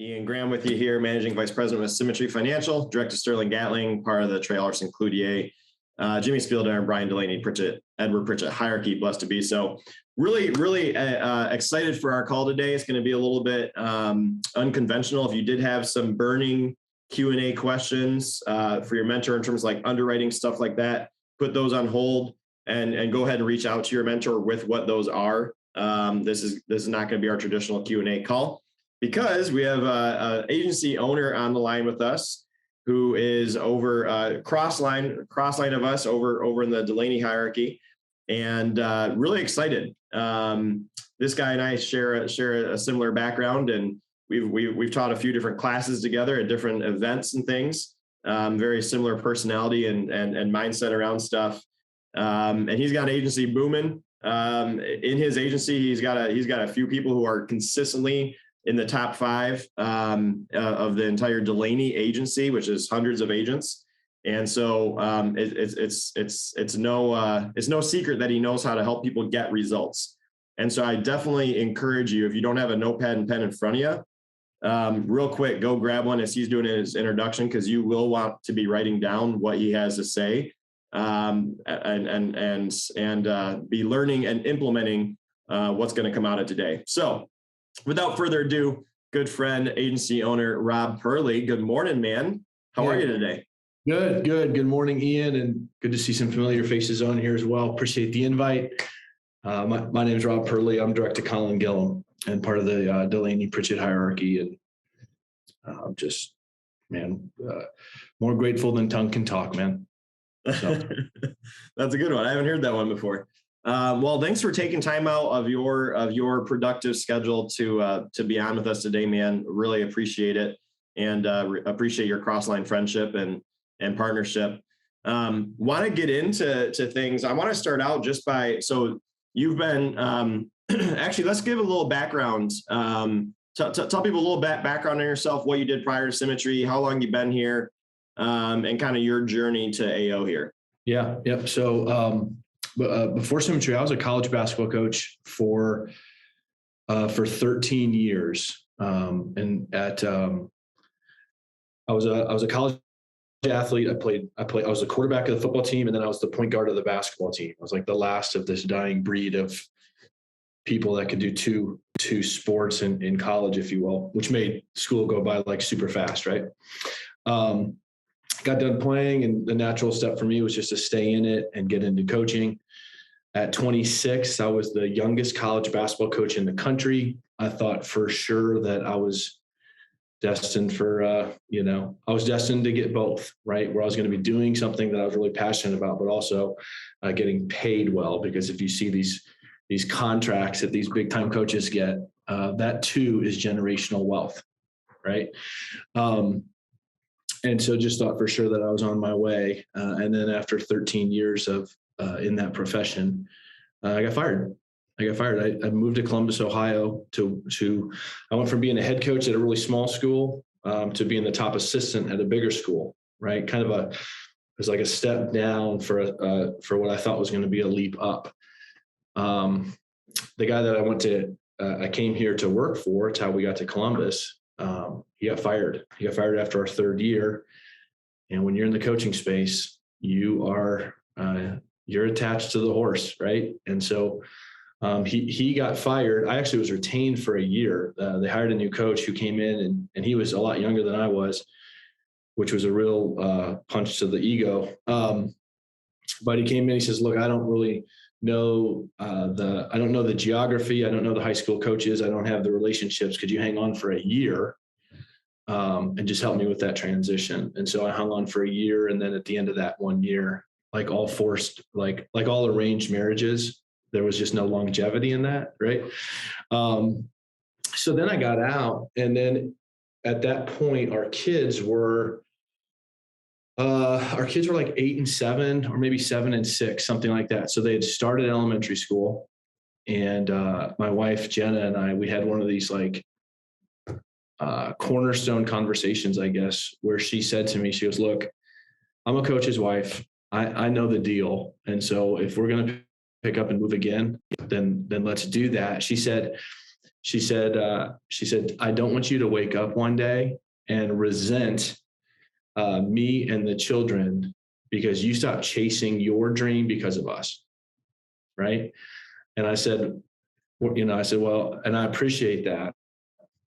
Ian Graham with you here, Managing Vice President with Symmetry Financial, Director Sterling Gatling, part of the Trey Larson Cloutier, Jimmy Spielder, and Brian Delaney, Edward Pritchett hierarchy, blessed to be. So really excited for our call today. It's going to be a little bit unconventional. If you did have some burning Q&A questions for your mentor in terms of like underwriting, stuff like that, put those on hold and go ahead and reach out to your mentor with what those are. This is not going to be our traditional Q&A call, because we have an agency owner on the line with us who is over cross-line of us over in the Delaney hierarchy, and really excited. This guy and I share a similar background, and we've taught a few different classes together at different events and things. Very similar personality and mindset around stuff. And he's got an agency booming. In his agency, he's got a few people who are consistently in the top 5 of the entire Delaney agency, which is hundreds of agents. And so it's no secret that he knows how to help people get results. And so I definitely encourage you, if you don't have a notepad and pen in front of you, real quick, go grab one as he's doing his introduction, because you will want to be writing down what he has to say, and be learning and implementing what's going to come out of today. So without further ado, good friend, agency owner, Rob Purley. Good morning, man. How are you today? Good. Good morning, Ian, and good to see some familiar faces on here as well. Appreciate the invite. My name is Rob Purley. I'm direct to Colin Gillum and part of the Delaney Pritchett hierarchy. And I'm just, more grateful than tongue can talk, man. So. That's a good one. I haven't heard that one before. Well, thanks for taking time out of your productive schedule to be on with us today, man. Really appreciate it, and appreciate your cross-line friendship and partnership. Want to get into things. I want to start out just by, so you've been actually, let's give a little background. Tell people a little background on yourself, what you did prior to Symmetry, how long you've been here, and kind of your journey to AO here. Yeah. Yep. So before Symmetry, I was a college basketball coach for 13 years. I was a college athlete. I was the quarterback of the football team, and then I was the point guard of the basketball team. I was like the last of this dying breed of people that could do two sports in college, if you will, which made school go by like super fast, right? Got done playing, and the natural step for me was just to stay in it and get into coaching. At 26, I was the youngest college basketball coach in the country. I thought for sure that I was destined for, I was destined to get both, right? Where I was going to be doing something that I was really passionate about, but also getting paid well, because if you see these contracts that these big time coaches get, that too is generational wealth, right? And so just thought for sure that I was on my way. And then after 13 years of in that profession, I got fired. I moved to Columbus, Ohio I went from being a head coach at a really small school to being the top assistant at a bigger school, right? It was like a step down for what I thought was going to be a leap up. The guy that I came here to work for, it's how we got to Columbus. He got fired. He got fired after our 3rd year. And when you're in the coaching space, you're attached to the horse, right? And so he got fired. I actually was retained for a year. They hired a new coach who came in, and he was a lot younger than I was, which was a real punch to the ego. But he came in, he says, look, I don't really know I don't know the geography. I don't know the high school coaches. I don't have the relationships. Could you hang on for a year and just help me with that transition? And so I hung on for a year. And then at the end of that 1 year, like all forced, like all arranged marriages, there was just no longevity in that. Right. So then I got out, and then at that point, our kids were like 8 and 7, or maybe 7 and 6, something like that. So they had started elementary school, and my wife, Jenna, and I, we had one of these like cornerstone conversations, I guess, where she said to me, she goes, look, I'm a coach's wife. I know the deal. And so if we're going to pick up and move again, then let's do that. She said, She said, I don't want you to wake up one day and resent me and the children because you stopped chasing your dream because of us. Right. And I said, well, and I appreciate that.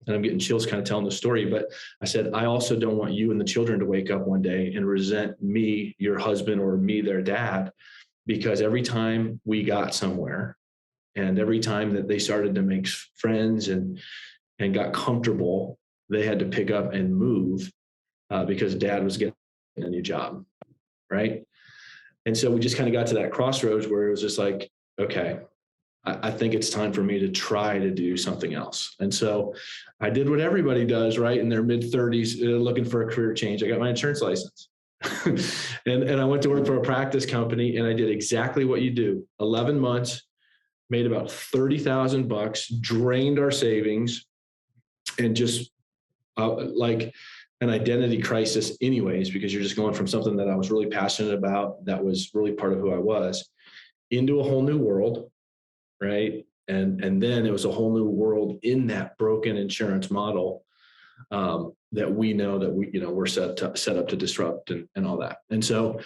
And I'm getting chills kind of telling the story, but I said, I also don't want you and the children to wake up one day and resent me, your husband, or me, their dad, because every time we got somewhere and every time that they started to make friends and got comfortable, they had to pick up and move because dad was getting a new job. Right. And so we just kind of got to that crossroads where it was just like, okay, I think it's time for me to try to do something else. And so I did what everybody does, right? In their mid-30s, looking for a career change. I got my insurance license. and I went to work for a practice company, and I did exactly what you do. 11 months, made about $30,000, drained our savings, and just like an identity crisis anyways, because you're just going from something that I was really passionate about, that was really part of who I was, into a whole new world. Right. And then it was a whole new world in that broken insurance model that we know that we're set up to disrupt and all that. And so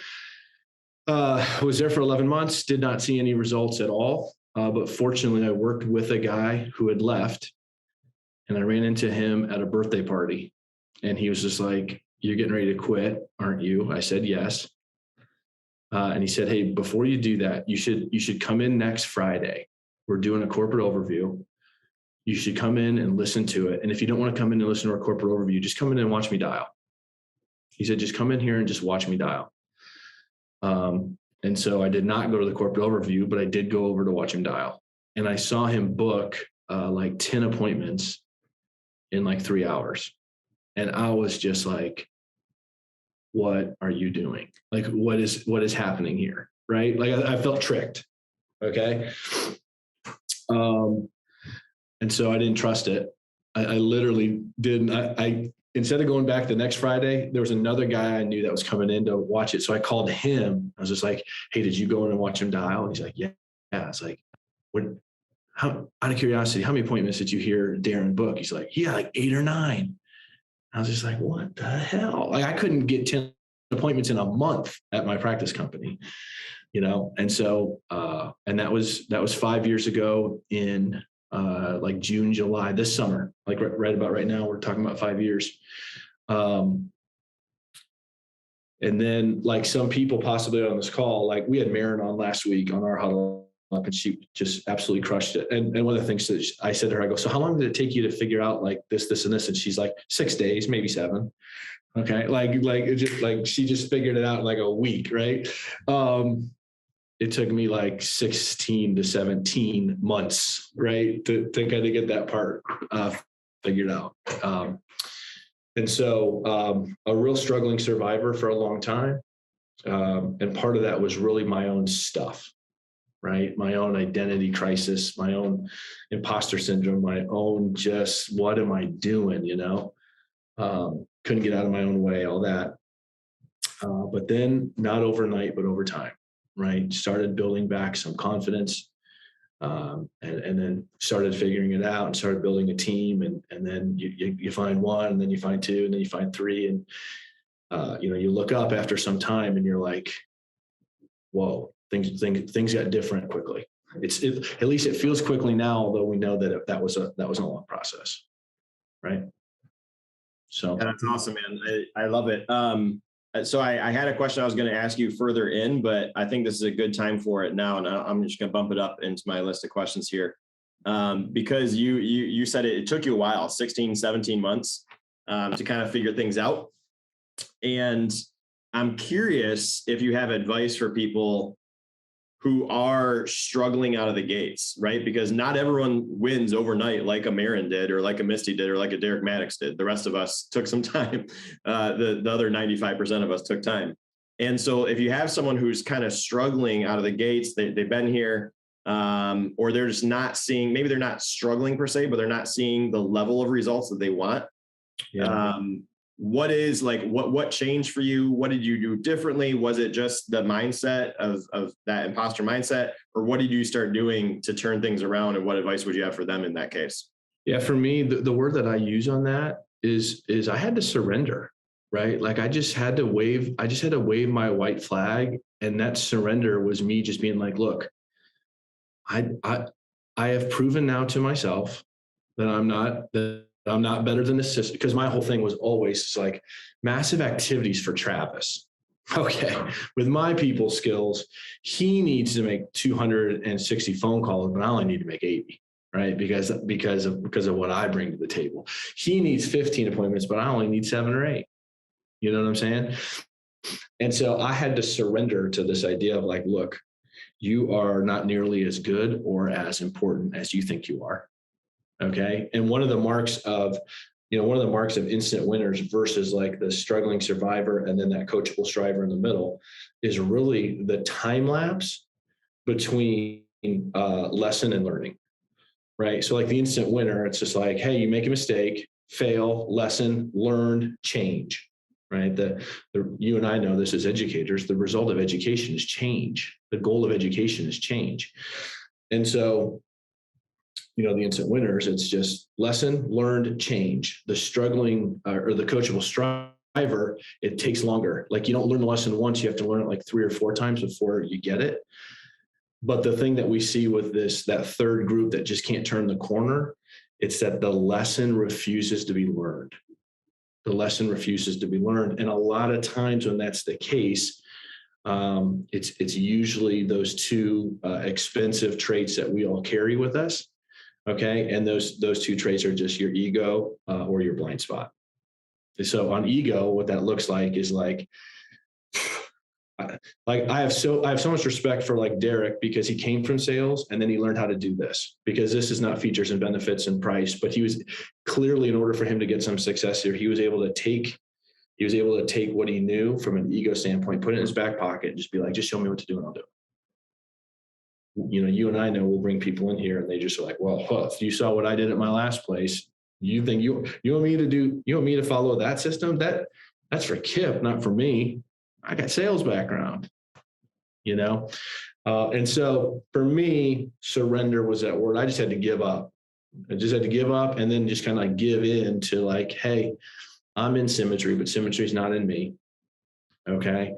I was there for 11 months, did not see any results at all. But fortunately, I worked with a guy who had left, and I ran into him at a birthday party. And he was just like, "You're getting ready to quit, aren't you?" I said, "Yes." And he said, "Hey, before you do that, you should come in next Friday. We're doing a corporate overview. You should come in and listen to it. And if you don't want to come in and listen to our corporate overview, just come in and watch me dial." He said, "Just come in here and just watch me dial." And so I did not go to the corporate overview, but I did go over to watch him dial. And I saw him book like 10 appointments in like 3 hours. And I was just like, what are you doing? Like, what is happening here? Right? Like I felt tricked. Okay. And so I didn't trust it. I literally didn't. I instead of going back the next Friday, there was another guy I knew that was coming in to watch it. So I called him. I was just like, "Hey, did you go in and watch him dial?" And he's like, "Yeah." I was like, out of curiosity, how many appointments did you hear Darren book? He's like, "Yeah, like 8 or 9. I was just like, what the hell? Like I couldn't get 10 appointments in a month at my practice company, And so, and that was 5 years ago in like June, July, this summer, like right about right now, we're talking about 5 years. And then like some people possibly on this call, like we had Marin on last week on our huddle up, and she just absolutely crushed it. And one of the things that I said to her, I go, "So how long did it take you to figure out like this, and this?" And she's like, 6 days, maybe 7. Okay. Like it just like, she just figured it out in like a week. Right. It took me like 16 to 17 months, right, to kind of get that part figured out. And so a real struggling survivor for a long time. And part of that was really my own stuff, right? My own identity crisis, my own imposter syndrome, my own just, what am I doing, couldn't get out of my own way, all that. But then not overnight, but over time. Right. Started building back some confidence, and then started figuring it out and started building a team. And then you find one, and then you find 2, and then you find 3. And, you look up after some time and you're like, whoa, things got different quickly. At least it feels quickly now, although we know that that was a long process. Right. So yeah, that's awesome, man. I love it. So I had a question I was going to ask you further in, but I think this is a good time for it now. And I'm just going to bump it up into my list of questions here. Because you said it took you a while, 16, 17 months to kind of figure things out. And I'm curious if you have advice for people who are struggling out of the gates, right? Because not everyone wins overnight like a Marin did, or like a Misty did, or like a Derek Maddox did. The rest of us took some time. The other 95% of us took time. And so if you have someone who's kind of struggling out of the gates, they've been here, or they're just not seeing, maybe they're not struggling per se, but they're not seeing the level of results that they want. Yeah. What changed for you? What did you do differently? Was it just the mindset of that imposter mindset, or what did you start doing to turn things around? And what advice would you have for them in that case? Yeah, for me, the word that I use on that is I had to surrender, right? Like I just had to wave my white flag. And that surrender was me just being like, look, I I I have proven now to myself that I'm not better than the system. Because my whole thing was always like massive activities for Travis. Okay, with my people skills, he needs to make 260 phone calls, but I only need to make 80, right? Because of what I bring to the table. He needs 15 appointments, but I only need 7 or 8. You know what I'm saying? And so I had to surrender to this idea of like, look, you are not nearly as good or as important as you think you are. Okay. And one of the marks of instant winners versus like the struggling survivor and then that coachable striver in the middle is really the time lapse between lesson and learning. Right. So like the instant winner, it's just like, hey, you make a mistake, fail, lesson, learn, change. Right. You and I know this as educators, the result of education is change. The goal of education is change. And so, the instant winners, it's just lesson learned, change. The struggling or the coachable striver, it takes longer. Like you don't learn the lesson once, you have to learn it like 3 or 4 times before you get it. But the thing that we see with that third group that just can't turn the corner, it's that the lesson refuses to be learned. The lesson refuses to be learned. And a lot of times when that's the case, it's usually those 2 expensive traits that we all carry with us. Okay. And those 2 traits are just your ego or your blind spot. So on ego, what that looks like is like I have so much respect for like Derek because he came from sales and then he learned how to do this because this is not features and benefits and price, but he was clearly, in order for him to get some success here, he was able to take what he knew from an ego standpoint, put it in his back pocket and just be like, just show me what to do and I'll do it. You and I know we'll bring people in here and they just are like, well, if you saw what I did at my last place, you think you want me to follow that system? That's for Kip, not for me. I got sales background, and so for me, surrender was that word. I just had to give up. I just had to give up and then just kind of like give in to like, hey, I'm in symmetry, but symmetry is not in me. Okay.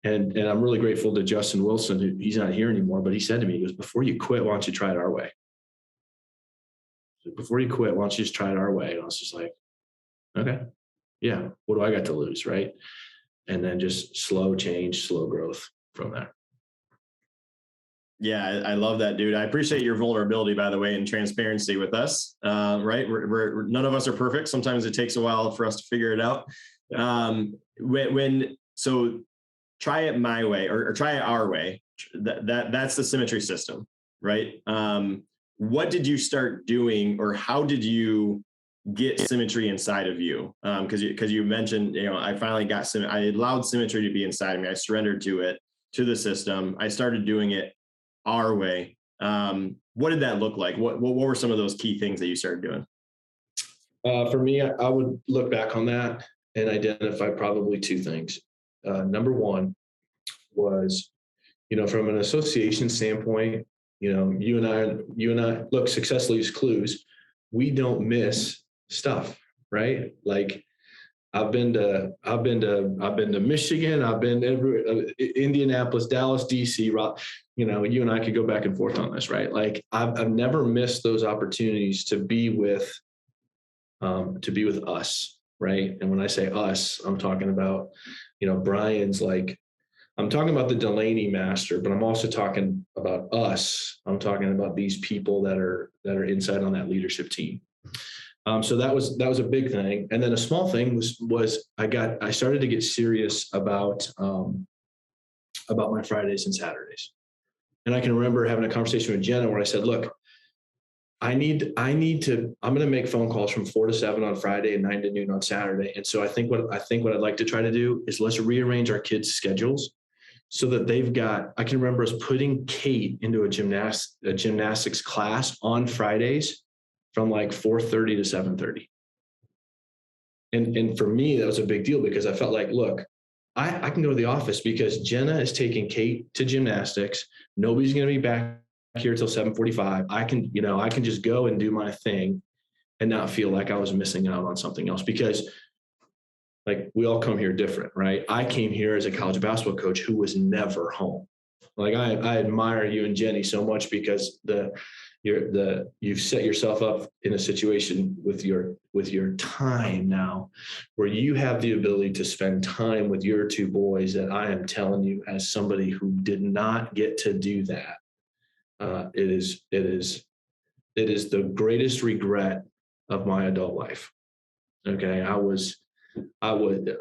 And I'm really grateful to Justin Wilson. He's not here anymore, but he said to me, he goes, before you quit, why don't you try it our way? Before you quit, why don't you just try it our way? And I was just like, okay, yeah, what do I got to lose, right? And then just slow change, slow growth from there. Yeah, I love that, dude. I appreciate your vulnerability, by the way, and transparency with us. Right, we're none of us are perfect. Sometimes it takes a while for us to figure it out. Yeah. So try it my way or try it our way. That's the symmetry system, right? What did you start doing, or how did you get symmetry inside of you? Because you mentioned, I finally got I allowed symmetry to be inside of me. I surrendered to it, to the system. I started doing it our way. What did that look like? What were some of those key things that you started doing? For me, I would look back on that and identify probably 2 things. Number 1 was, from an association standpoint, you and I look, success leaves clues. We don't miss stuff, right? Like I've been to Michigan. I've been everywhere, Indianapolis, Dallas, DC. You and I could go back and forth on this, right? Like I've never missed those opportunities to be with us, right? And when I say us, I'm talking about, Brian's like, I'm talking about the Delaney master, but I'm also talking about us. I'm talking about these people that are inside on that leadership team. So that was a big thing. And then a small thing was I started to get serious about my Fridays and Saturdays. And I can remember having a conversation with Jenna where I said, look, I'm going to make phone calls from 4 to 7 on Friday and 9 to noon on Saturday. And so I think what I'd like to try to do is let's rearrange our kids' schedules so that I can remember us putting Kate into a gymnastics class on Fridays from like 4:30 to 7:30. And for me, that was a big deal because I felt like, look, I can go to the office because Jenna is taking Kate to gymnastics. Nobody's going to be back here till 7:45. I can just go and do my thing. and not feel like I was missing out on something else, because like we all come here different, right? I came here as a college basketball coach who was never home. Like I admire you and Jenny so much, because you've set yourself up in a situation with your time now where you have the ability to spend time with your two boys, that I am telling you, as somebody who did not get to do that, it is the greatest regret of my adult life. Okay. I would,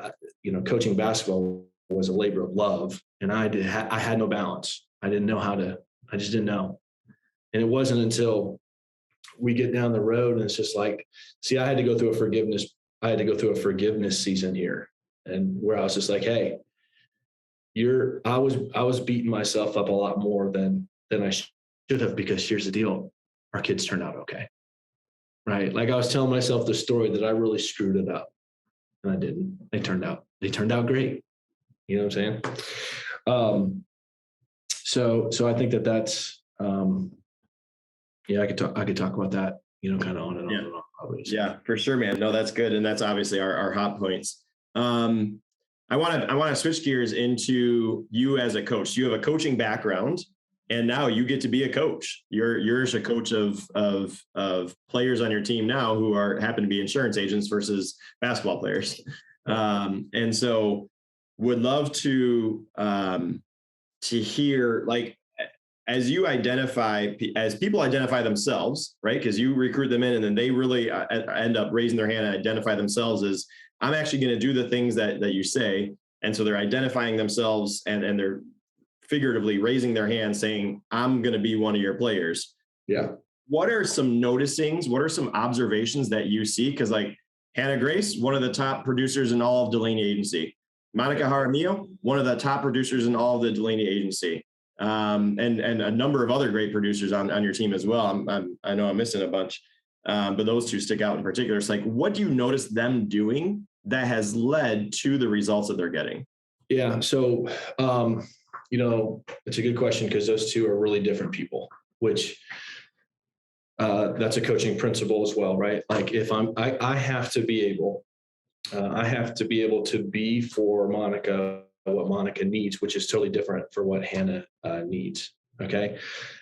coaching basketball was a labor of love, and I had no balance. I just didn't know. And it wasn't until we get down the road and it's just like, see, I had to go through a forgiveness season here, and where I was just like, hey, I was beating myself up a lot more than I should have, because here's the deal. Our kids turned out okay. Right. Like I was telling myself the story that I really screwed it up, and I didn't. They turned out great. You know what I'm saying? So I think that's, I could talk about that, kind of on and on and on. Always. Yeah, for sure, man. No, that's good. And that's obviously our hot points. I want to switch gears into you as a coach. You have a coaching background, and now you get to be a coach. You're a coach of players on your team now who happen to be insurance agents versus basketball players. And so would love to hear, like, as people identify themselves, right? Because you recruit them in, and then they really end up raising their hand and identify themselves as, I'm actually going to do the things that you say. And so they're identifying themselves, and they're figuratively raising their hand saying, I'm going to be one of your players. Yeah. What are some noticings? What are some observations that you see? Because like Hannah Grace, one of the top producers in all of Delaney Agency. Monica Jaramillo, one of the top producers in all of the Delaney Agency. And a number of other great producers on your team as well. I know I'm missing a bunch, but those two stick out in particular. It's like, what do you notice them doing that has led to the results that they're getting? Yeah. So, it's a good question, because those two are really different people, which that's a coaching principle as well, right? Like if I have to be able to be for Monica what Monica needs, which is totally different for what Hannah needs. Okay.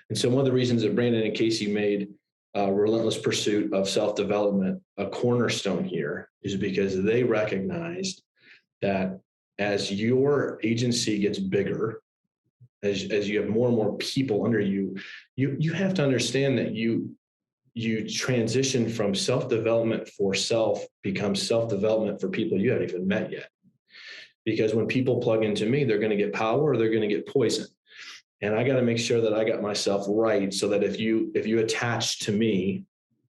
And so one of the reasons that Brandon and Casey made relentless pursuit of self-development a cornerstone here is because they recognized that as your agency gets bigger, as you have more and more people under you, you have to understand that you transition from self-development for self becomes self-development for people you haven't even met yet. Because when people plug into me, they're going to get power or they're going to get poison. And I got to make sure that I got myself right, so that if you attach to me,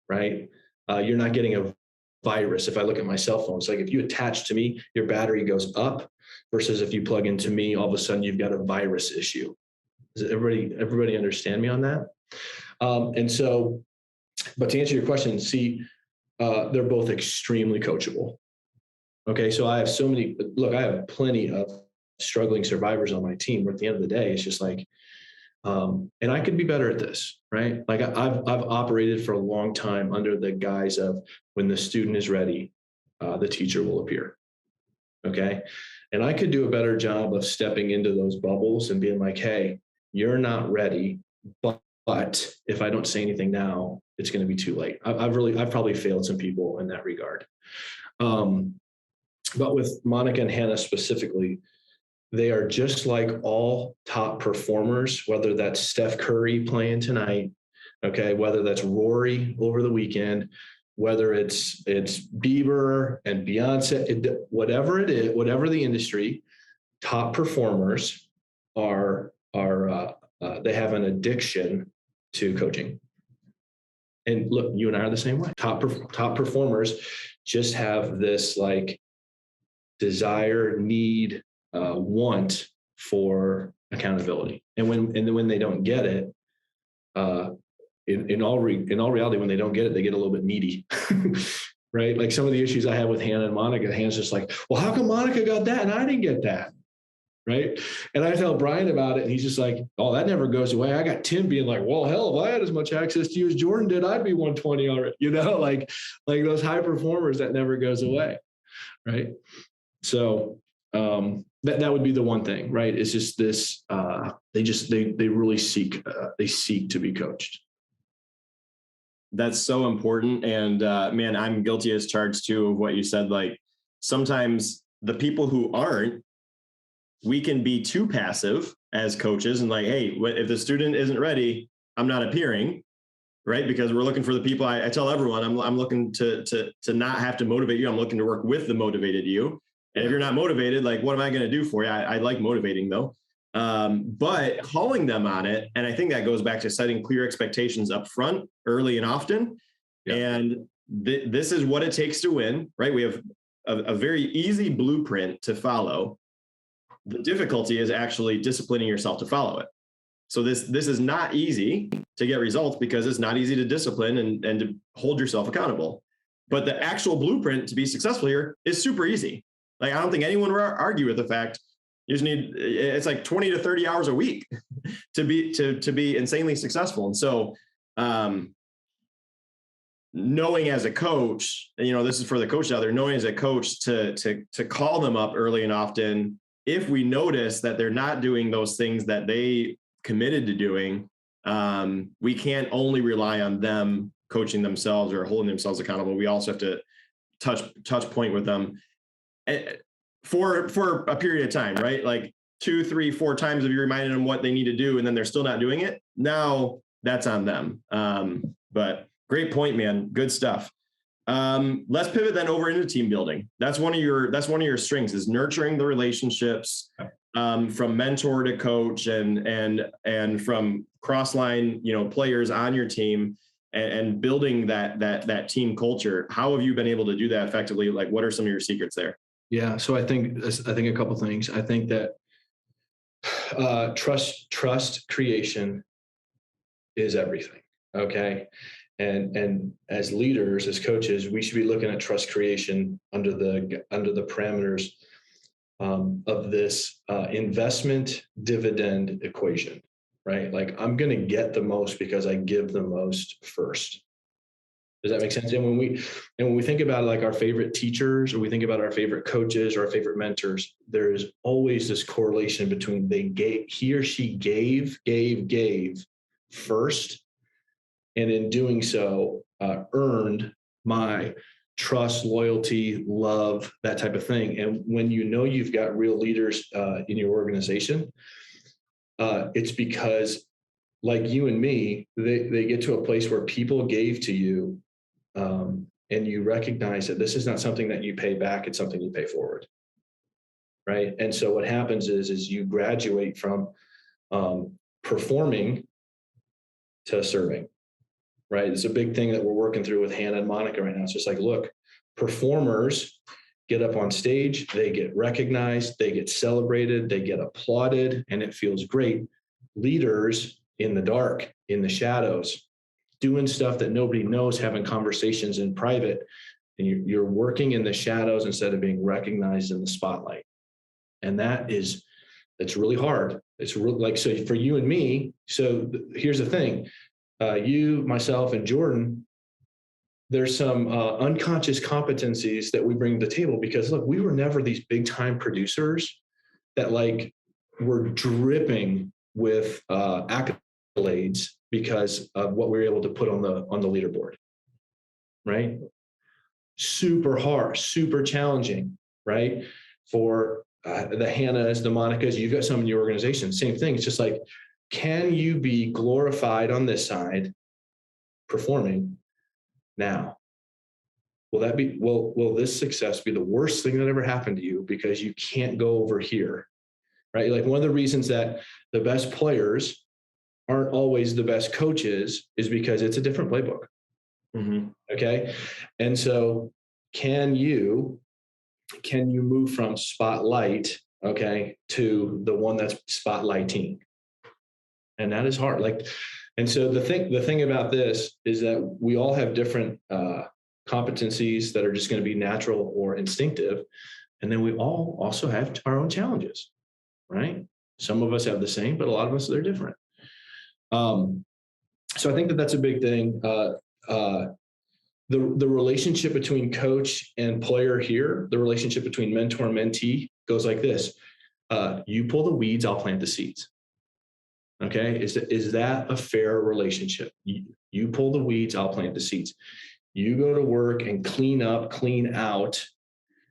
right, you're not getting a virus. If I look at my cell phone, it's like if you attach to me, your battery goes up, versus if you plug into me, all of a sudden you've got a virus issue. Does everybody understand me on that? And so, but to answer your question, see, they're both extremely coachable. Okay, so I have plenty of struggling survivors on my team, where at the end of the day, it's just like, and I could be better at this, right? Like I've operated for a long time under the guise of, when the student is ready, the teacher will appear. Okay. And I could do a better job of stepping into those bubbles and being like, hey, you're not ready, but if I don't say anything now, it's going to be too late. I've probably failed some people in that regard. But with Monica and Hannah specifically, they are just like all top performers, whether that's Steph Curry playing tonight, okay, whether that's Rory over the weekend, whether it's Bieber and Beyonce, whatever it is, whatever the industry, top performers are they have an addiction to coaching. And look, you and I are the same way. Top performers just have this like desire, need, want for accountability. And when they don't get it, in all reality, when they don't get it, they get a little bit needy, right? Like some of the issues I have with Hannah and Monica, Hannah's just like, well, how come Monica got that and I didn't get that, right? And I tell Brian about it, and he's just like, oh, that never goes away. I got Tim being like, well, hell, if I had as much access to you as Jordan did, I'd be 120 already. Like those high performers, that never goes away, right? So that would be the one thing, right? It's just this, they really seek to be coached. That's so important. And man, I'm guilty as charged too of what you said. Like sometimes the people who aren't, we can be too passive as coaches and like, hey, if the student isn't ready, I'm not appearing, right? Because we're looking for the people. I tell everyone, I'm looking to not have to motivate you. I'm looking to work with the motivated you. And if you're not motivated, like, what am I going to do for you? I like motivating though. But calling them on it. And I think that goes back to setting clear expectations up front, early and often. Yeah. And this is what it takes to win, right? We have a very easy blueprint to follow. The difficulty is actually disciplining yourself to follow it. So this is not easy to get results because it's not easy to discipline and to hold yourself accountable. But the actual blueprint to be successful here is super easy. Like, I don't think anyone would argue with the fact you just need, it's like 20 to 30 hours a week to be insanely successful. And so knowing as a coach, this is for the coach out there, knowing as a coach to call them up early and often, if we notice that they're not doing those things that they committed to doing, we can't only rely on them coaching themselves or holding themselves accountable. We also have to touch point with them for a period of time, right? Like 2, 3, 4 times if you reminded them what they need to do and then they're still not doing it, now that's on them. But great point, man. Good stuff. Let's pivot then over into team building. That's one of your strengths, is nurturing the relationships, from mentor to coach and from cross-line, players on your team and building that team culture. How have you been able to do that effectively? Like, what are some of your secrets there? Yeah. So I think a couple of things. I think that trust creation is everything. Okay. And as leaders, as coaches, we should be looking at trust creation under the parameters of this investment dividend equation, right? Like, I'm going to get the most because I give the most first. Does that make sense? And when we think about like our favorite teachers, or we think about our favorite coaches or our favorite mentors, there is always this correlation between he or she gave first, and in doing so, earned my trust, loyalty, love, that type of thing. And when you've got real leaders in your organization, it's because, like you and me, they get to a place where people gave to you, and you recognize that this is not something that you pay back, it's something you pay forward, right? And so what happens is you graduate from performing to serving. Right. It's a big thing that we're working through with Hannah and Monica right now. It's just like, look, performers get up on stage, they get recognized, they get celebrated, they get applauded, and it feels great. Leaders in the dark, in the shadows, doing stuff that nobody knows, having conversations in private, and you're working in the shadows instead of being recognized in the spotlight. And it's really hard. It's really, like, so for you and me, so here's the thing. You, myself, and Jordan, there's some unconscious competencies that we bring to the table because, look, we were never these big time producers that like were dripping with accolades because of what we were able to put on the leaderboard, right? Super hard, super challenging, right? For the Hannahs, the Monicas, you've got some in your organization, same thing. It's just like, can you be glorified on this side, performing now? Will this success be the worst thing that ever happened to you because you can't go over here, right? Like, one of the reasons that the best players aren't always the best coaches is because it's a different playbook. Mm-hmm. Okay. And so can you move from spotlight, okay, to the one that's spotlighting? And that is hard. Like, and so the thing about this is that we all have different competencies that are just going to be natural or instinctive. And then we all also have our own challenges. right? Some of us have the same, but a lot of us, they're different. So I think that that's a big thing. The relationship between coach and player here, the relationship between mentor and mentee goes like this. You pull the weeds, I'll plant the seeds. Okay. Is that a fair relationship? You pull the weeds, I'll plant the seeds. You go to work and clean up, clean out,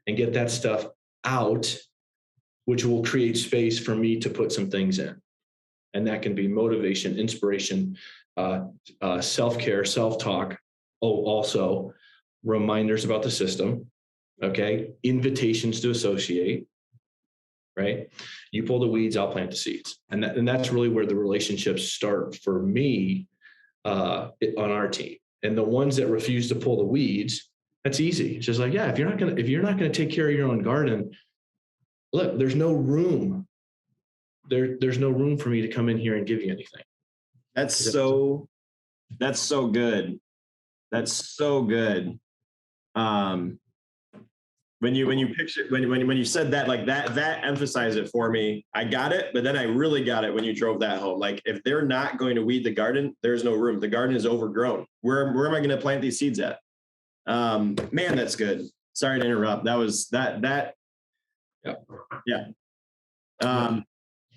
and get that stuff out, which will create space for me to put some things in. And that can be motivation, inspiration, self-care, self-talk. Oh, also reminders about the system. Okay. Invitations to associate. Right. You pull the weeds, I'll plant the seeds. And that's really where the relationships start for me on our team. And the ones that refuse to pull the weeds, that's easy. It's just like, yeah, if you're not going to take care of your own garden, look, there's no room. There's no room for me to come in here and give you anything. That's so good. That's so good. When you picture when you said that, like that emphasized it for me. I got it, but then I really got it when you drove that home. Like, if they're not going to weed the garden, there's no room. The garden is overgrown. Where am I going to plant these seeds at? Man, that's good. Sorry to interrupt. That was that. Yeah.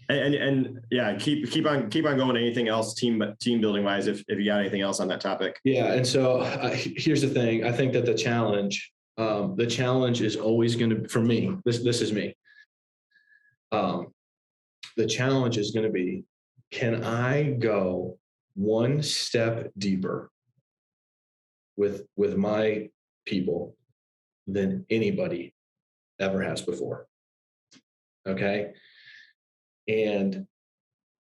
And yeah, keep on going. Anything else team building wise, if you got anything else on that topic? Yeah. And so here's the thing. I think that the challenge is always going to, for me, this is me. The challenge is going to be, can I go one step deeper with my people than anybody ever has before? Okay. And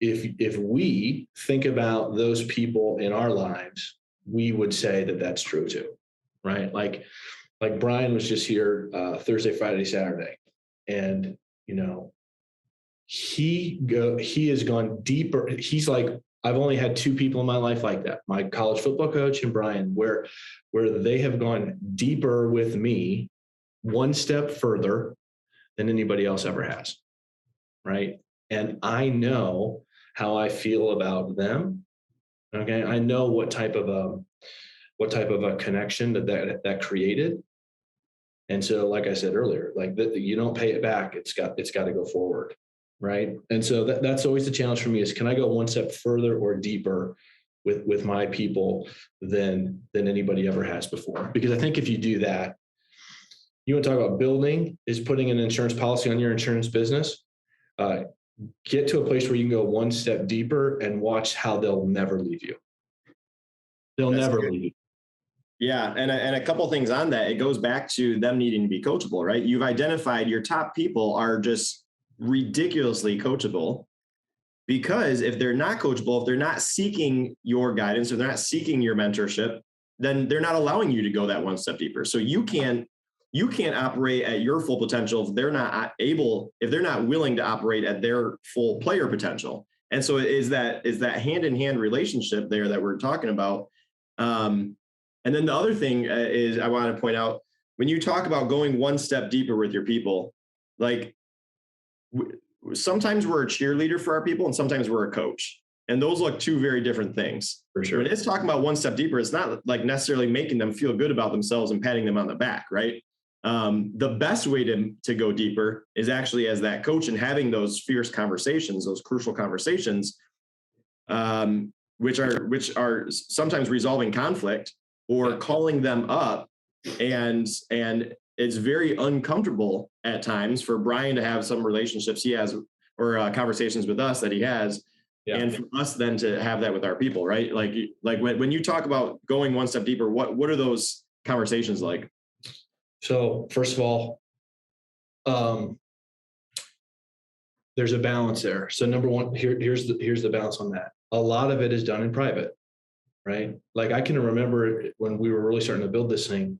if we think about those people in our lives, we would say that that's true too, right? Like Brian was just here Thursday, Friday, Saturday, and he has gone deeper. He's like, I've only had two people in my life like that: my college football coach and Brian, where they have gone deeper with me, one step further than anybody else ever has, right? And I know how I feel about them. Okay, I know what type of a connection that created. And so, like I said earlier, like you don't pay it back. It's got to go forward, right? And so that's always the challenge for me: is can I go one step further or deeper with my people than anybody ever has before? Because I think if you do that, you want to talk about building is putting an insurance policy on your insurance business. Get to a place where you can go one step deeper and watch how they'll never leave you. They'll never leave you. Yeah. And a couple things on that. It goes back to them needing to be coachable, right? You've identified your top people are just ridiculously coachable, because if they're not coachable, if they're not seeking your guidance, if they're not seeking your mentorship, then they're not allowing you to go that one step deeper. So you can't operate at your full potential if they're not willing to operate at their full player potential. And so is that hand-in-hand relationship there that we're talking about. And then the other thing is, I want to point out, when you talk about going one step deeper with your people, like sometimes we're a cheerleader for our people and sometimes we're a coach. And those look two very different things. For sure. When it's talking about one step deeper, it's not like necessarily making them feel good about themselves and patting them on the back, right? The best way to go deeper is actually as that coach and having those fierce conversations, those crucial conversations, which are sometimes resolving conflict or calling them up. And it's very uncomfortable at times for Brian to have some relationships he has or conversations with us that he has. Yeah. And for us then to have that with our people, right? Like when you talk about going one step deeper, what are those conversations like? So first of all, there's a balance there. So number one, here's the balance on that. A lot of it is done in private, right? Like I can remember when we were really starting to build this thing,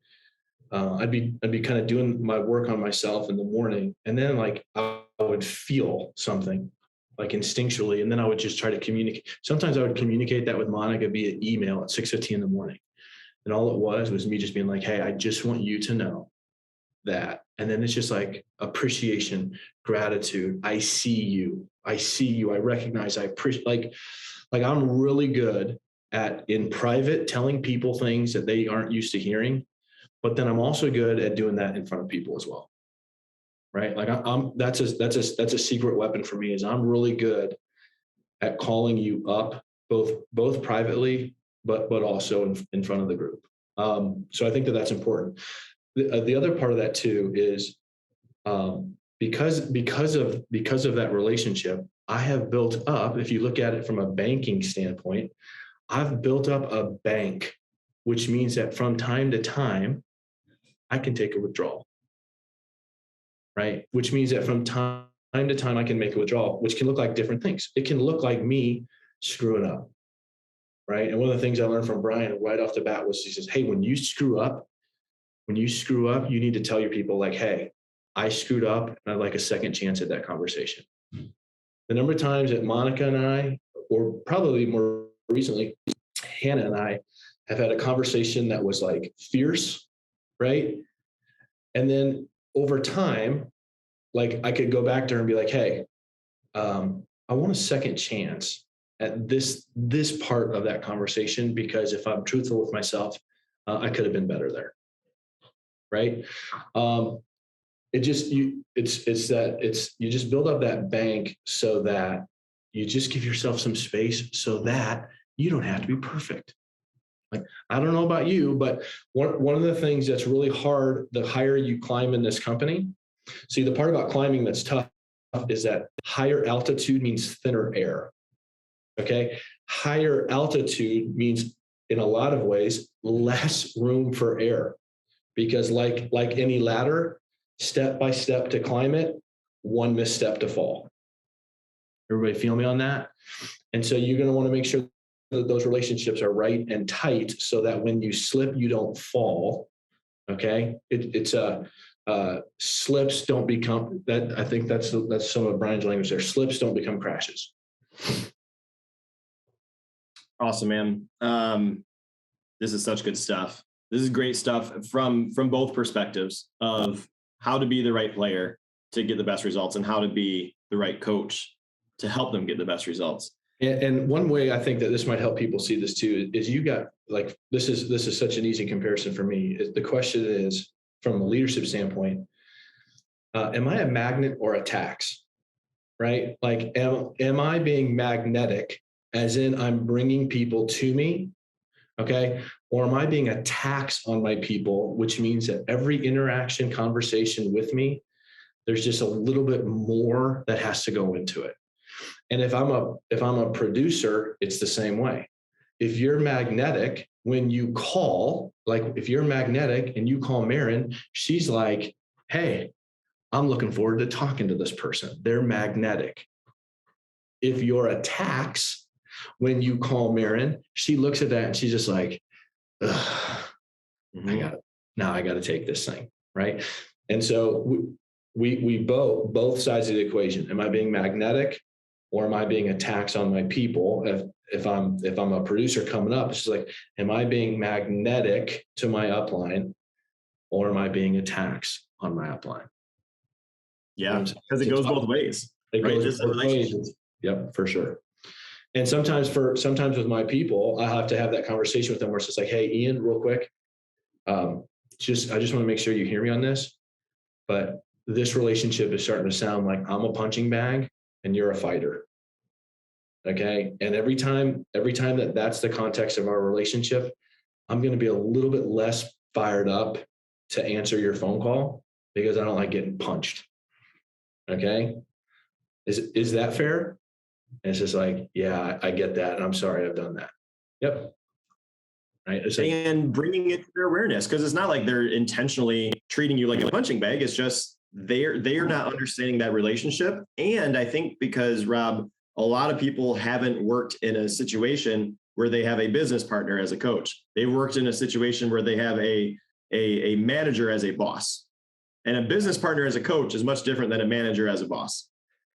I'd be kind of doing my work on myself in the morning, and then like I would feel something like instinctually, and then I would just try to communicate. Sometimes I would communicate that with Monica via email at 6:15 in the morning. And all it was me just being like, hey, I just want you to know that And then it's just like appreciation, gratitude. I see you. I see you. I recognize, I appreciate, like I'm really good at in private telling people things that they aren't used to hearing, but then I'm also good at doing that in front of people as well. Right. Like that's a secret weapon for me is I'm really good at calling you up both privately, but also in front of the group. So I think that's important. The other part of that too is because of that relationship, I have built up, if you look at it from a banking standpoint, I've built up a bank, which means that from time to time, I can take a withdrawal, right? Which means that from time to time, I can make a withdrawal, which can look like different things. It can look like me screwing up, right? And one of the things I learned from Brian right off the bat was he says, hey, when you screw up, you need to tell your people like, hey, I screwed up and I'd like a second chance at that conversation. The number of times that Monica and I, or probably more recently, Hannah and I have had a conversation that was like fierce, right? And then over time, like I could go back to her and be like, hey, I want a second chance at this part of that conversation, because if I'm truthful with myself, I could have been better there. Right. You just build up that bank so that you just give yourself some space so that you don't have to be perfect. Like, I don't know about you, but one of the things that's really hard, the higher you climb in this company, see, the part about climbing that's tough is that higher altitude means thinner air. Okay. Higher altitude means in a lot of ways, less room for air. Because like any ladder, step by step to climb it, one misstep to fall. Everybody feel me on that? And so you're going to want to make sure that those relationships are right and tight so that when you slip, you don't fall. Okay. Slips don't become that. I think that's some of Brian's language there. Slips don't become crashes. Awesome, man. This is such good stuff. This is great stuff from both perspectives of how to be the right player to get the best results and how to be the right coach to help them get the best results. And one way I think that this might help people see this too is you got like, this is such an easy comparison for me. The question is from a leadership standpoint, am I a magnet or a tax? Right? Like, am I being magnetic as in I'm bringing people to me? Okay. Or am I being a tax on my people, which means that every interaction, conversation with me, there's just a little bit more that has to go into it. And if I'm a producer, it's the same way. If you're magnetic, when you call, like if you're magnetic and you call Marin, she's like, hey, I'm looking forward to talking to this person. They're magnetic. If you're a tax, when you call Marin, she looks at that and she's just like, ugh, I got to take this thing. Right. And so we both sides of the equation. Am I being magnetic or am I being a tax on my people? If I'm a producer coming up, it's just like, am I being magnetic to my upline or am I being a tax on my upline? Yeah. Because it goes both ways. It right? goes both ways. Yep, for sure. And sometimes with my people, I have to have that conversation with them where it's just like, hey, Ian, real quick. I just want to make sure you hear me on this, but this relationship is starting to sound like I'm a punching bag and you're a fighter. Okay. And every time that's the context of our relationship, I'm going to be a little bit less fired up to answer your phone call because I don't like getting punched. Okay. Is that fair? And it's just like, yeah, I get that. And I'm sorry I've done that. Yep. Right. And bringing it to their awareness, because it's not like they're intentionally treating you like a punching bag. It's just they're not understanding that relationship. And I think because, Rob, a lot of people haven't worked in a situation where they have a business partner as a coach. They've worked in a situation where they have a manager as a boss. And a business partner as a coach is much different than a manager as a boss.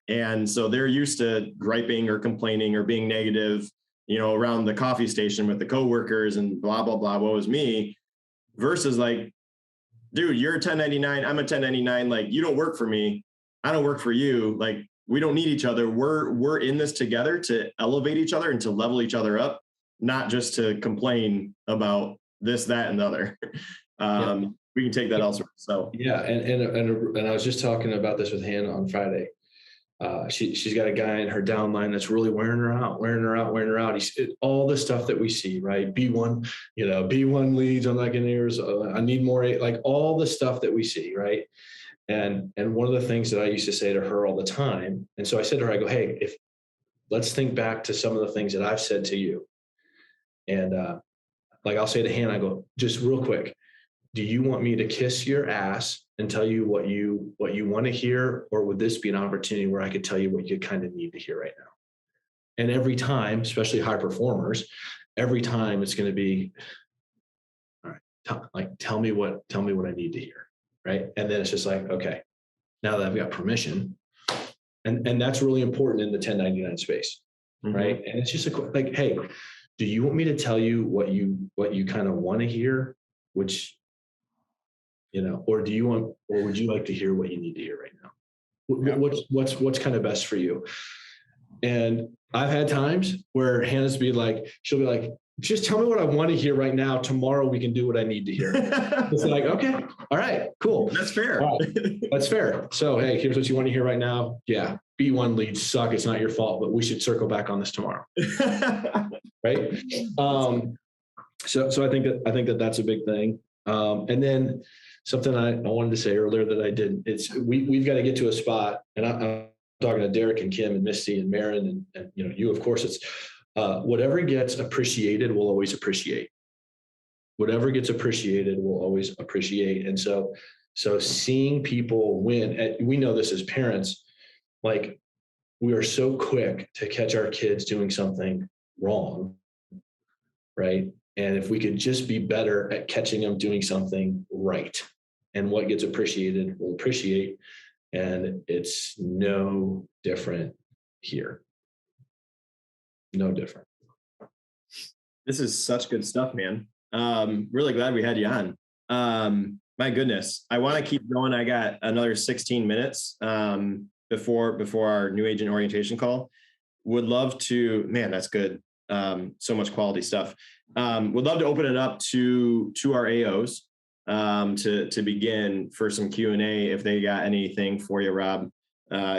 And so they're used to griping or complaining or being negative, around the coffee station with the coworkers and blah, blah, blah, woe is me, versus like, dude, you're a 1099. I'm a 1099. Like, you don't work for me. I don't work for you. Like, we don't need each other. We're in this together to elevate each other and to level each other up, not just to complain about this, that, and the other. We can take that elsewhere. So yeah, and I was just talking about this with Hannah on Friday. She's got a guy in her downline that's really wearing her out. All the stuff that we see, right? B1, B1 leads. I'm not getting yours. I need more. Like all the stuff that we see, right? And one of the things that I used to say to her all the time, and so I said to her, I go, hey, let's think back to some of the things that I've said to you, and like I'll say to Hannah, I go, just real quick, do you want me to kiss your ass and tell you what you want to hear, or would this be an opportunity where I could tell you what you kind of need to hear right now? And every time, especially high performers, every time it's going to be, all right, tell me what I need to hear, right? And then it's just like, okay, now that I've got permission, and that's really important in the 1099 space, right? And it's just like, hey, do you want me to tell you what you kind of want to hear, which or would you like to hear what you need to hear right now? What's kind of best for you? And I've had times where Hannah's she'll be like, just tell me what I want to hear right now. Tomorrow we can do what I need to hear. It's like, okay, all right, cool. That's fair. Right. That's fair. So, hey, here's what you want to hear right now. Yeah, B1 leads suck. It's not your fault, but we should circle back on this tomorrow. Right. So I think that that's a big thing. And then something I wanted to say earlier that I didn't, it's we've got to get to a spot, and I'm talking to Derek and Kim and Misty and Marin and you, of course, it's whatever gets appreciated will always appreciate. Whatever gets appreciated will always appreciate. And so seeing people win, and we know this as parents, like we are so quick to catch our kids doing something wrong, right? And if we could just be better at catching them doing something right, and what gets appreciated will appreciate. And it's no different here. No different. This is such good stuff, man. Really glad we had you on. My goodness, I want to keep going. I got another 16 minutes before our new agent orientation call. Would love to, man, that's good. So much quality stuff. Would love to open it up to our AOs to begin for some Q&A if they got anything for you, Rob.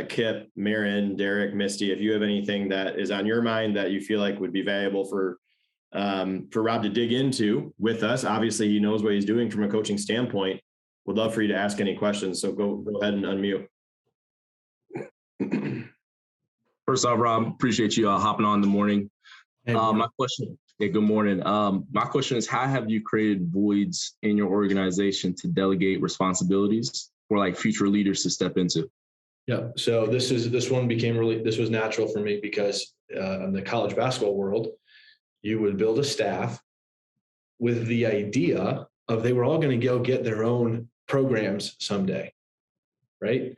Kip, Marin, Derek, Misty, if you have anything that is on your mind that you feel like would be valuable for Rob to dig into with us. Obviously, he knows what he's doing from a coaching standpoint. Would love for you to ask any questions. So go ahead and unmute. First off, Rob, appreciate you hopping on in the morning. Hey, my question, good morning. My question is, how have you created voids in your organization to delegate responsibilities for like future leaders to step into? Yeah. So this was natural for me because in the college basketball world, you would build a staff with the idea of they were all going to go get their own programs someday. Right.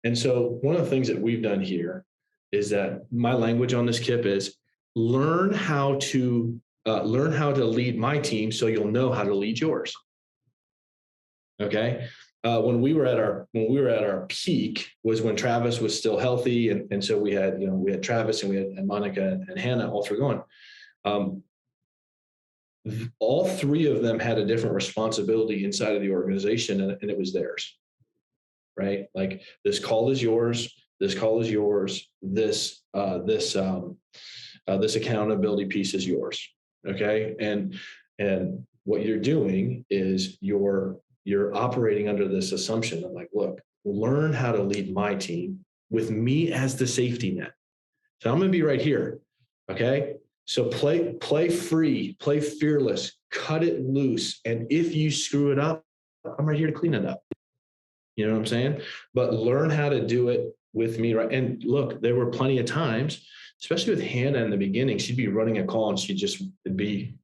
And so one of the things that we've done here is that my language on this, Kip, is learn how to lead my team so you'll know how to lead yours. Okay. When we were at our peak was when Travis was still healthy, and so we had Travis and we had Monica and Hannah, all three going. All three of them had a different responsibility inside of the organization, and it was theirs, right? Like, this call is yours. This call is yours. This accountability piece is yours. Okay. And what you're doing is you're operating under this assumption of like, look, learn how to lead my team with me as the safety net. So I'm going to be right here. Okay. So play free, play fearless, cut it loose. And if you screw it up, I'm right here to clean it up. You know what I'm saying? But learn how to do it with me. Right. And look, there were plenty of times, especially with Hannah in the beginning, she'd be running a call and it'd be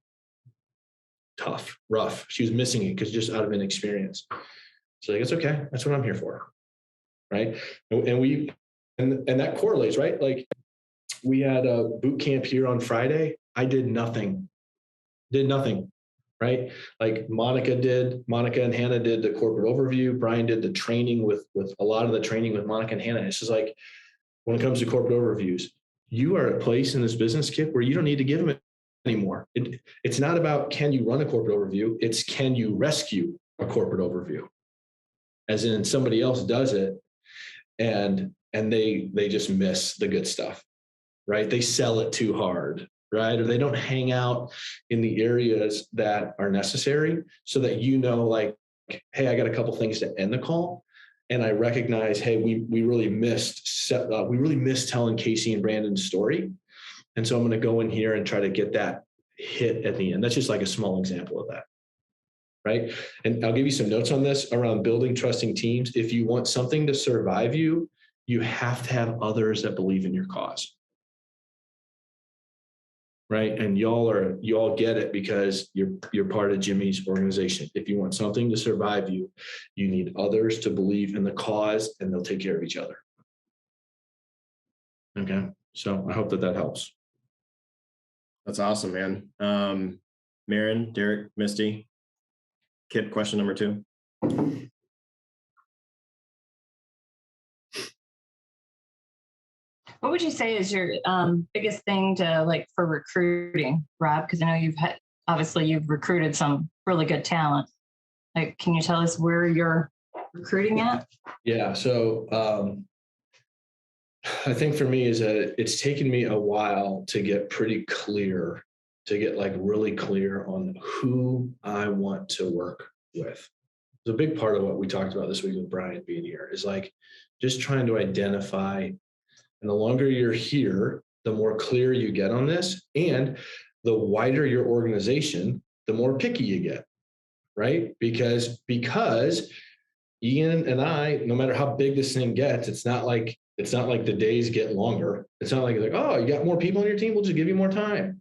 tough, rough. She was missing it because just out of inexperience. So like, it's okay. That's what I'm here for. Right. And that correlates, right? Like, we had a boot camp here on Friday. I did nothing. right? Like Monica and Hannah did the corporate overview. Brian did the training with a lot of the training with Monica and Hannah. It's just like, when it comes to corporate overviews, you are at a place in this business, Kip, where you don't need to give them anymore. It's not about can you run a corporate overview, it's can you rescue a corporate overview. As in somebody else does it and they just miss the good stuff, right? They sell it too hard, right? Or they don't hang out in the areas that are necessary so that like, hey, I got a couple things to end the call. And I recognize, hey, we really missed telling Casey and Brandon's story. And so I'm going to go in here and try to get that hit at the end. That's just like a small example of that, right? And I'll give you some notes on this around building trusting teams. If you want something to survive you, you have to have others that believe in your cause. Right. And y'all get it because you're part of Jimmy's organization. If you want something to survive you, you need others to believe in the cause and they'll take care of each other. Okay. So I hope that helps. That's awesome, man. Maren, Derek, Misty, Kip, question number 2. What would you say is your biggest thing to for recruiting, Rob? Because I know you've recruited some really good talent. Can you tell us where you're recruiting at? Yeah. So I think for me it's taken me a while to get pretty clear, really clear on who I want to work with. It's a big part of what we talked about this week with Brian being here is just trying to identify. And the longer you're here, the more clear you get on this. And the wider your organization, the more picky you get, right? Because Ian and I, no matter how big this thing gets, it's not like the days get longer. It's not like, oh, you got more people on your team, we'll just give you more time,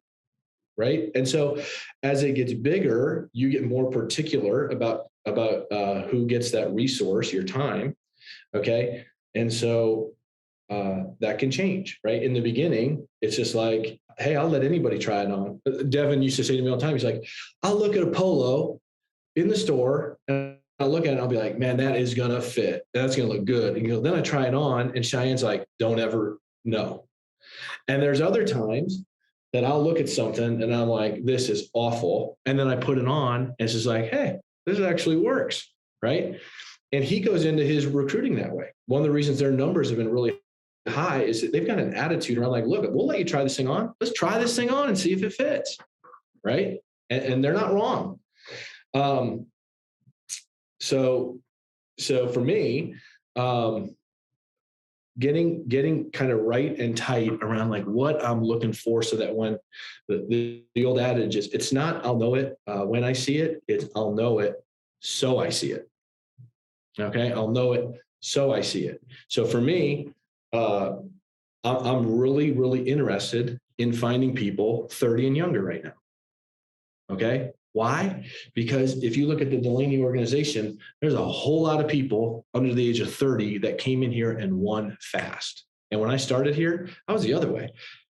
right? And so as it gets bigger, you get more particular about who gets that resource, your time, okay? And so that can change, right? In the beginning, it's just like, hey, I'll let anybody try it on. Devin used to say to me all the time, he's like, I'll look at a polo in the store and I'll look at it and I'll be like, man, that is going to fit. That's going to look good. And then I try it on and Cheyenne's like, don't ever know. And there's other times that I'll look at something and I'm like, this is awful. And then I put it on and it's just like, hey, this actually works, right? And he goes into his recruiting that way. One of the reasons their numbers have been really high is that they've got an attitude around look, we'll let you try this thing on. Let's try this thing on and see if it fits, right? And they're not wrong. So for me, getting kind of right and tight around what I'm looking for, so that when the old adage is, it's not I'll know it when I see it, it's I'll know it so I see it. Okay, I'll know it so I see it. So for me, I'm really, really interested in finding people 30 and younger right now. Okay. Why? Because if you look at the Delaney organization, there's a whole lot of people under the age of 30 that came in here and won fast. And when I started here, I was the other way.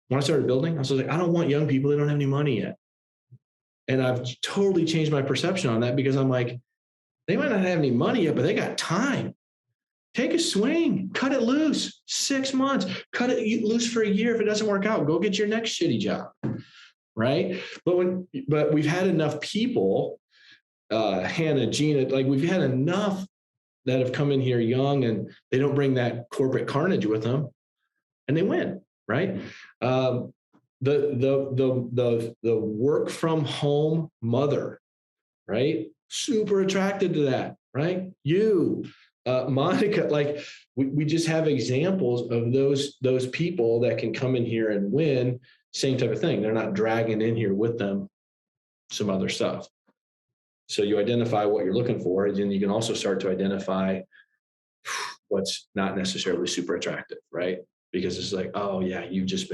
When I started building, I was like, I don't want young people. They don't have any money yet. And I've totally changed my perception on that because I'm like, they might not have any money yet, but they got time. Take a swing, cut it loose, 6 months, cut it loose for a year. If it doesn't work out, go get your next shitty job, right? But we've had enough people, Hannah, Gina, we've had enough that have come in here young and they don't bring that corporate carnage with them, and they win, right? The work from home mother, right? Super attracted to that, right? Monica, we just have examples of those people that can come in here and win. Same type of thing. They're not dragging in here with them some other stuff. So you identify what you're looking for, and then you can also start to identify what's not necessarily super attractive, right? Because it's like, oh yeah, you've just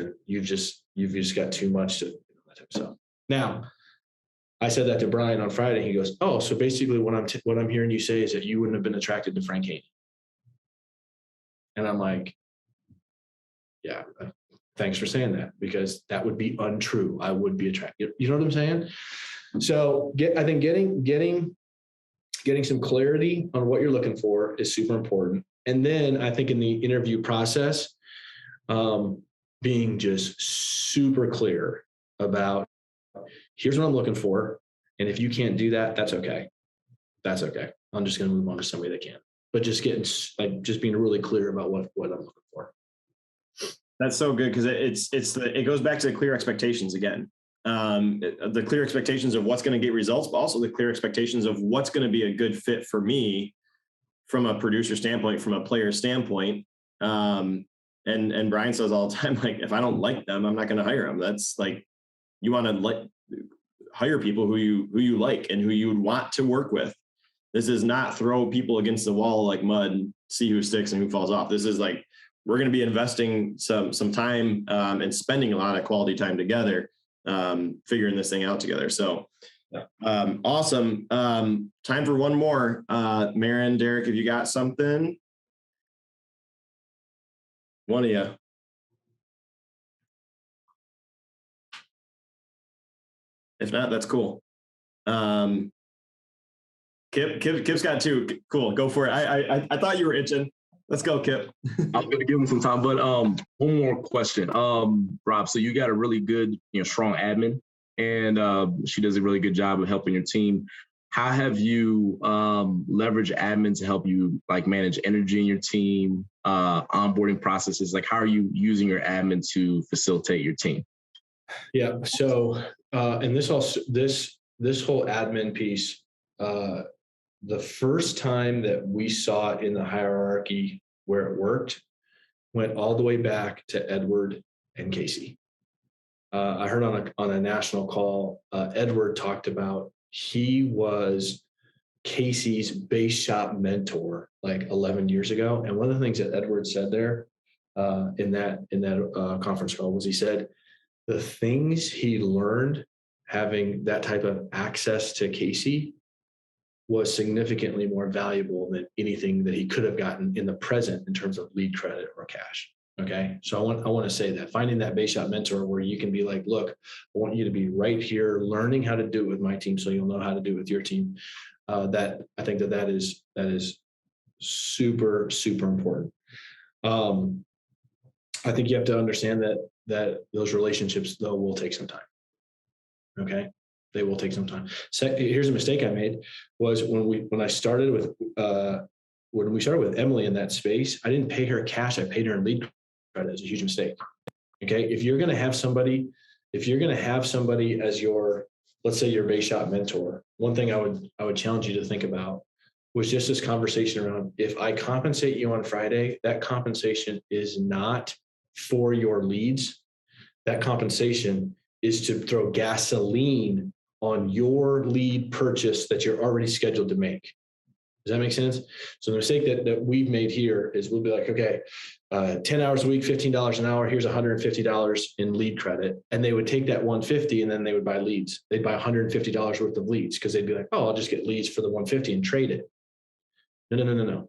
got too much to that type of stuff. Now, I said that to Brian on Friday. He goes, oh, so basically what I'm hearing you say is that you wouldn't have been attracted to Frank Haney. And I'm like, yeah, thanks for saying that, because that would be untrue. I would be attracted. You know what I'm saying? So I think getting some clarity on what you're looking for is super important. And then I think in the interview process, being just super clear about here's what I'm looking for. And if you can't do that, that's okay. That's okay. I'm just going to move on to somebody that can. But just just being really clear about what I'm looking for. That's so good because it goes back to the clear expectations again. The clear expectations of what's going to get results, but also the clear expectations of what's going to be a good fit for me from a producer standpoint, from a player standpoint. And Brian says all the time, like, if I don't like them, I'm not going to hire them. That's like, you want to hire people who you like and who you would want to work with. This is not throw people against the wall like mud and see who sticks and who falls off. This is like, we're going to be investing some time and spending a lot of quality time together, figuring this thing out together. So awesome. Time for one more. Marin, Derek, have you got something? One of you. If not, that's cool. Kip's got two. Cool, go for it. I thought you were itching. Let's go, Kip. I'm gonna give him some time, but one more question. Rob, so you got a really good, strong admin, and she does a really good job of helping your team. How have you leveraged admin to help you like manage energy in your team, onboarding processes? Like, how are you using your admin to facilitate your team? Yeah. So, and this whole admin piece, the first time that we saw it in the hierarchy where it worked went all the way back to Edward and Casey. I heard on a national call, Edward talked about he was Casey's base shop mentor like 11 years ago. And one of the things that Edward said there in that conference call was he said the things he learned having that type of access to Casey was significantly more valuable than anything that he could have gotten in the present in terms of lead credit or cash. Okay. So I want to say that finding that base shop mentor where you can be like, look, I want you to be right here learning how to do it with my team so you'll know how to do it with your team. That I think that is super, super important. I think you have to understand that those relationships though will take some time. Okay. They will take some time. Here's a mistake I made was when we started with Emily in that space, I didn't pay her cash. I paid her in lead credit. It's a huge mistake. Okay. If you're going to have somebody as your, let's say your base shop mentor, one thing I would challenge you to think about was just this conversation around, if I compensate you on Friday, that compensation is not for your leads. That compensation is to throw gasoline on your lead purchase that you're already scheduled to make. Does that make sense? So the mistake that we've made here is we'll be like, okay, 10 hours a week, $15 an hour, here's $150 in lead credit. And they would take that $150 and then they would buy leads. They'd buy $150 worth of leads because they'd be like, oh, I'll just get leads for the $150 and trade it. No.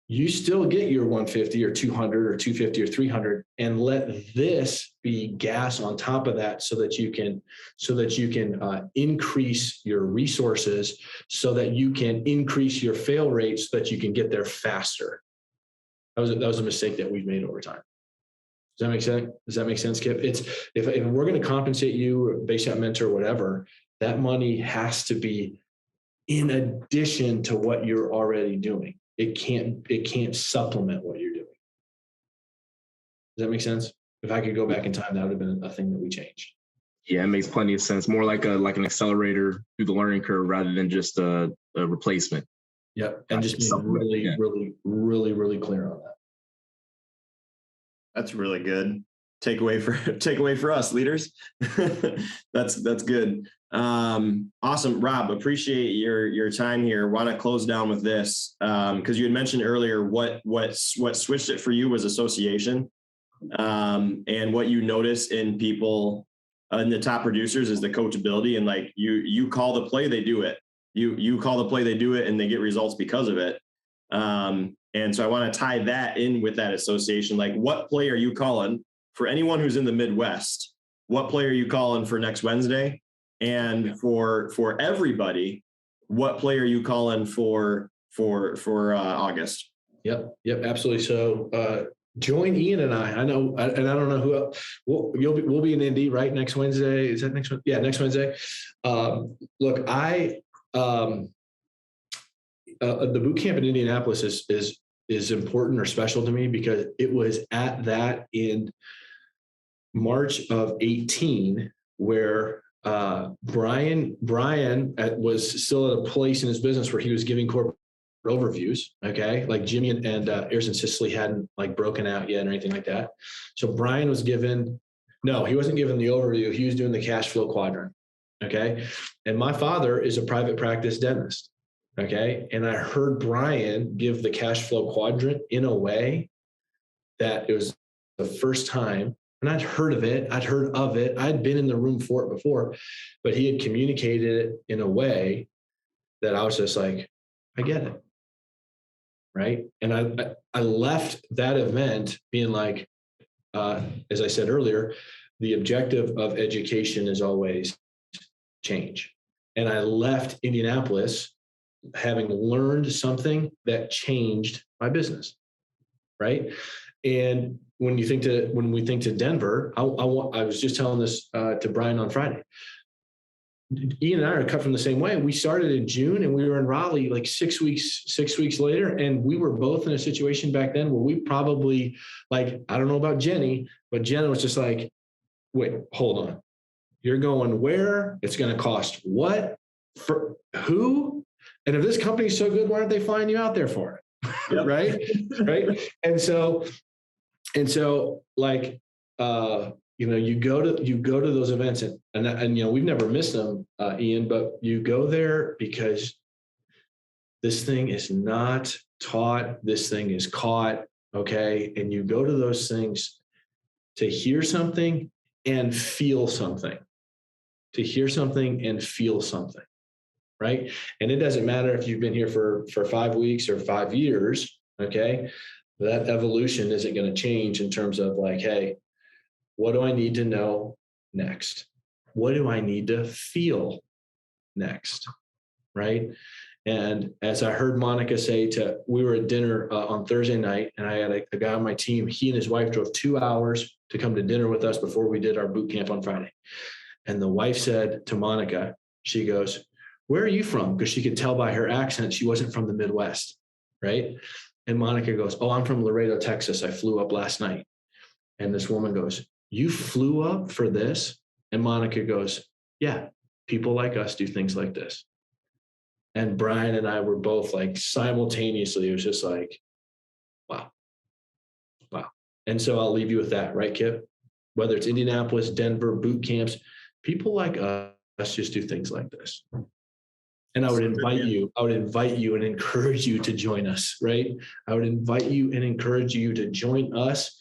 You still get your 150 or 200 or 250 or 300 and let this be gas on top of that so that you can increase your resources so that you can increase your fail rate so that you can get there faster. That was a mistake that we've made over time. Does that make sense? Does that make sense, Kip? If we're going to compensate you, base shop mentor, whatever, that money has to be in addition to what you're already doing. It can't supplement what you're doing. Does that make sense? If I could go back in time, that would have been a thing that we changed. Yeah, it makes plenty of sense. More like an accelerator through the learning curve rather than just a replacement. Yep. And just being really clear on that. That's really good. Takeaway for us leaders. That's good. Awesome. Rob, appreciate your time here. Want to close down with this because you had mentioned earlier what switched it for you was association, and what you notice in people in the top producers is the coachability, and like you call the play, they do it. You call the play, they do it, and they get results because of it. And so I want to tie that in with that association. Like, what play are you calling for anyone who's in the Midwest? What play are you calling for next Wednesday? And for everybody, what play are you calling for August? Yep, absolutely. So join Ian and I know, and I don't know who else. We'll be in Indy, right? Next Wednesday. Is that next one? Yeah, next Wednesday. Look, the boot camp in Indianapolis is important or special to me because it was at that in March of 18 where Brian was still at a place in his business where he was giving corporate overviews. Okay. Like Jimmy and Ayers and Sicily hadn't like broken out yet or anything like that. So Brian was he wasn't given the overview. He was doing the cash flow quadrant. Okay. And my father is a private practice dentist. Okay. And I heard Brian give the cash flow quadrant in a way that it was the first time. And I'd heard of it. I'd been in the room for it before, but he had communicated it in a way that I was just like, I get it. Right. And I left that event being like, as I said earlier, the objective of education is always change. And I left Indianapolis having learned something that changed my business. Right. And when we think to Denver, I was just telling this to Brian on Friday. Ian and I are cut from the same way. We started in June and we were in Raleigh like 6 weeks later. And we were both in a situation back then where we probably like, I don't know about Jenny, but Jenna was just like, wait, hold on. You're going where? It's going to cost what? For who? And if this company's so good, why aren't they flying you out there for it? Yep. Right. And so like, you go to those events and we've never missed them, Ian, but you go there because this thing is not taught, this thing is caught. Okay. And you go to those things to hear something and feel something, right? And it doesn't matter if you've been here for 5 weeks or 5 years. Okay. That evolution isn't going to change in terms of like, hey, what do I need to know next? What do I need to feel next? Right. And as I heard Monica say we were at dinner on Thursday night and I had a guy on my team, he and his wife drove 2 hours to come to dinner with us before we did our boot camp on Friday. And the wife said to Monica, she goes, where are you from? Because she could tell by her accent, she wasn't from the Midwest. Right. And Monica goes, oh, I'm from Laredo, Texas. I flew up last night. And this woman goes, you flew up for this? And Monica goes, yeah, people like us do things like this. And Brian and I were both like simultaneously, it was just like, wow. And so I'll leave you with that, right, Kip? Whether it's Indianapolis, Denver, boot camps, people like us just do things like this. And I would invite you and encourage you to join us, right? I would invite you and encourage you to join us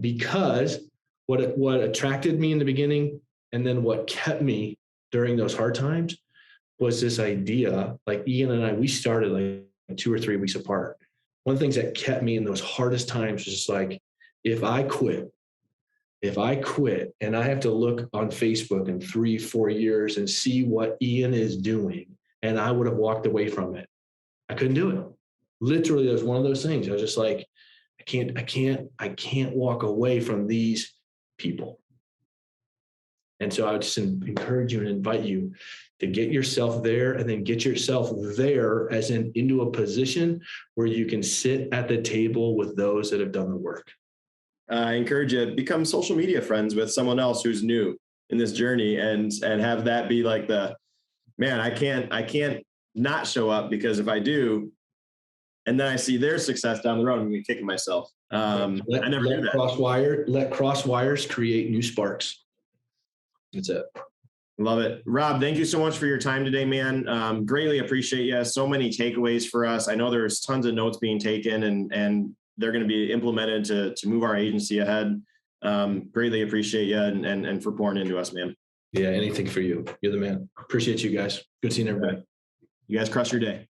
because what attracted me in the beginning and then what kept me during those hard times was this idea, like Ian and I, we started like 2 or 3 weeks apart. One of the things that kept me in those hardest times was just like, if I quit and I have to look on Facebook in 3-4 years and see what Ian is doing, and I would have walked away from it. I couldn't do it. Literally, it was one of those things. I was just like, I can't walk away from these people. And so I would just encourage you and invite you to get yourself there and then get yourself there as into a position where you can sit at the table with those that have done the work. I encourage you to become social media friends with someone else who's new in this journey and have that be like I can't not show up because if I do, and then I see their success down the road, I'm going to be kicking myself. I never knew that. Let cross wires create new sparks. That's it. Love it. Rob, thank you so much for your time today, man. Greatly appreciate you. So many takeaways for us. I know there's tons of notes being taken and they're going to be implemented to move our agency ahead. Greatly appreciate you and for pouring into us, man. Yeah, anything for you. You're the man. Appreciate you guys. Good seeing everybody. You guys crush your day.